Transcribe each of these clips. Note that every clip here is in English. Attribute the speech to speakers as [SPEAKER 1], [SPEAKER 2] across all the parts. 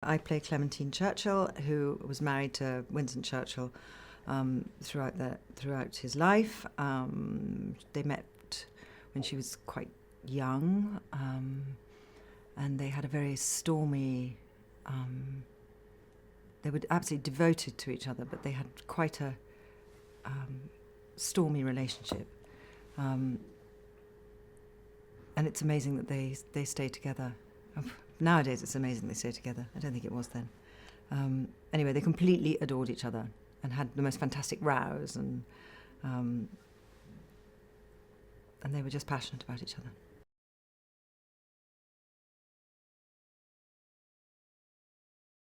[SPEAKER 1] I play Clementine Churchill, who was married to Winston Churchill throughout his life. They met when she was quite young, and they had a very stormy. They were absolutely devoted to each other, but they had quite a stormy relationship. And it's amazing that they stay together. Nowadays, it's amazing they stay together. I don't think it was then. Anyway, they completely adored each other and had the most fantastic rows, and they were just passionate about each other.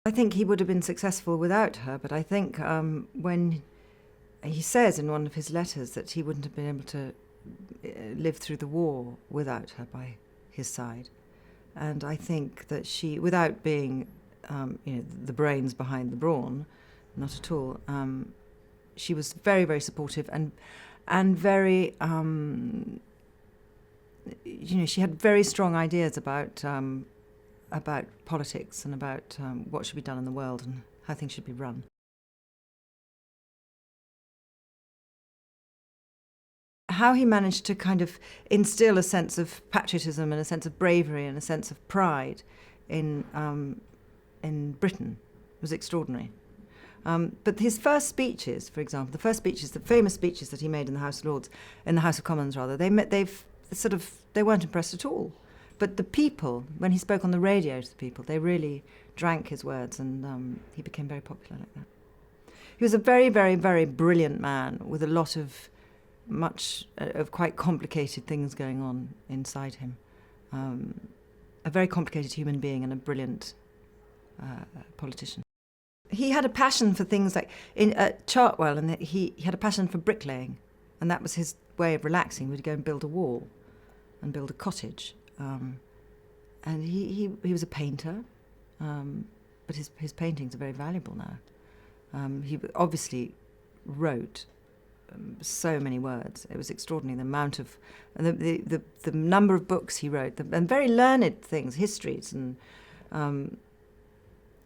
[SPEAKER 1] I think he would have been successful without her, but I think when he says in one of his letters that he wouldn't have been able to live through the war without her by his side. And I think that she, without being the brains behind the brawn, not at all, she was very, very supportive and very, she had very strong ideas about politics and about what should be done in the world and how things should be run. How he managed to kind of instill a sense of patriotism and a sense of bravery and a sense of pride in Britain was extraordinary. But his first speeches, for example, the famous speeches that he made in the House of Lords, in the House of Commons rather, they weren't impressed at all. But the people, when he spoke on the radio to the people, they really drank his words, and he became very popular like that. He was a very, very, very brilliant man with a lot of quite complicated things going on inside him. A very complicated human being and a brilliant politician. He had a passion for things like at Chartwell, and he had a passion for bricklaying, and that was his way of relaxing. We'd go and build a wall and build a cottage. And he was a painter, but his paintings are very valuable now. He obviously wrote so many words. It was extraordinary, the amount of, the number of books he wrote, and very learned things, histories, and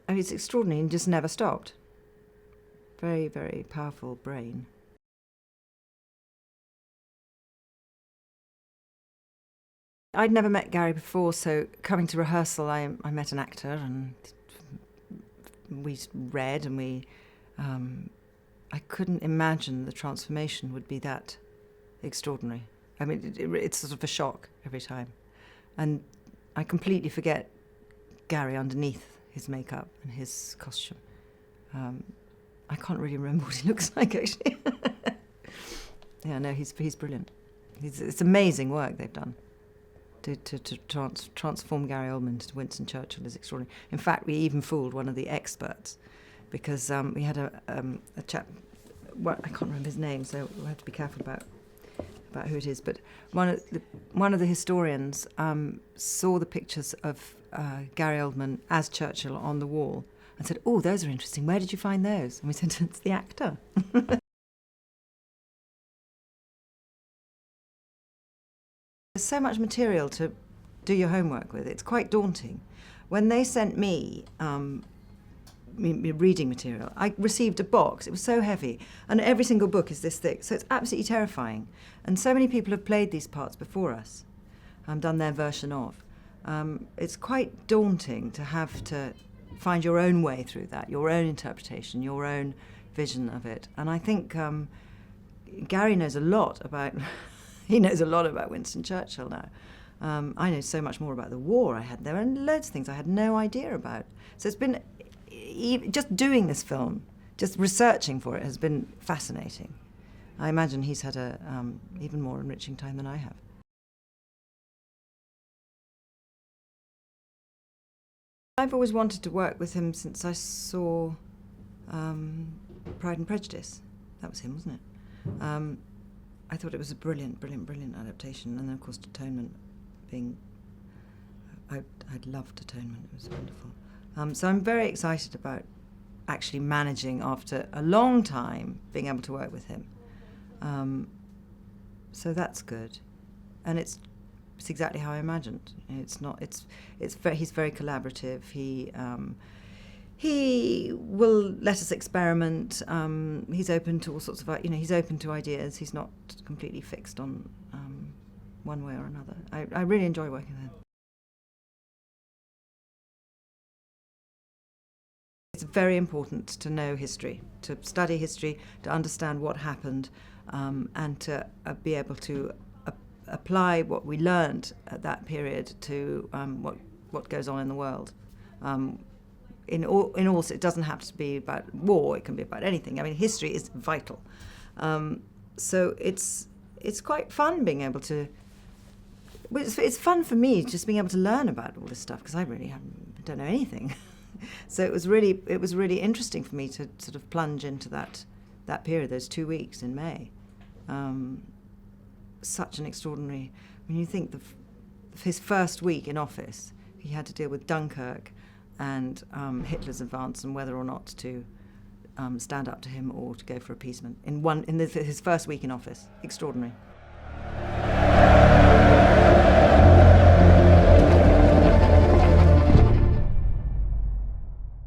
[SPEAKER 1] it's extraordinary, and just never stopped. Very, very powerful brain. I'd never met Gary before, so coming to rehearsal, I met an actor, and we read, and I couldn't imagine the transformation would be that extraordinary. I mean, it's sort of a shock every time. And I completely forget Gary underneath his makeup and his costume. I can't really remember what he looks like, actually. Yeah, no, he's brilliant. It's amazing work they've done. To transform Gary Oldman to Winston Churchill is extraordinary. In fact, we even fooled one of the experts, because we had a chap, I can't remember his name, so we'll have to be careful about who it is, but one of the historians saw the pictures of Gary Oldman as Churchill on the wall and said, "Oh, those are interesting. Where did you find those?" And we said, "It's the actor." There's so much material to do your homework with. It's quite daunting. When they sent me reading material, I received a box. It was so heavy, and every single book is this thick, so it's absolutely terrifying. And so many people have played these parts before us, done their version of. It's quite daunting to have to find your own way through that, your own interpretation, your own vision of it. And I think Gary knows a lot about he knows a lot about Winston Churchill now. I know so much more about the war. There were loads of things I had no idea about. So it's been, just doing this film, just researching for it has been fascinating. I imagine he's had a even more enriching time than I have. I've always wanted to work with him since I saw Pride and Prejudice. That was him, wasn't it? I thought it was a brilliant, brilliant, brilliant adaptation, and then of course Atonement being, I'd loved Atonement, it was wonderful. So I'm very excited about actually managing, after a long time, being able to work with him. So that's good, and it's exactly how I imagined. He's very collaborative. He will let us experiment. He's open to all sorts of, he's open to ideas. He's not completely fixed on one way or another. I really enjoy working with him. It's very important to know history, to study history, to understand what happened, and to be able to apply what we learned at that period to what goes on in the world. In all, it doesn't have to be about war. It can be about anything. I mean, history is vital. So it's quite fun being able to. It's fun for me just being able to learn about all this stuff, because I really don't know anything. So it was really interesting for me to sort of plunge into that period, those 2 weeks in May. Such an extraordinary. When you think his first week in office, he had to deal with Dunkirk and Hitler's advance, and whether or not to stand up to him or to go for appeasement in his first week in office. Extraordinary.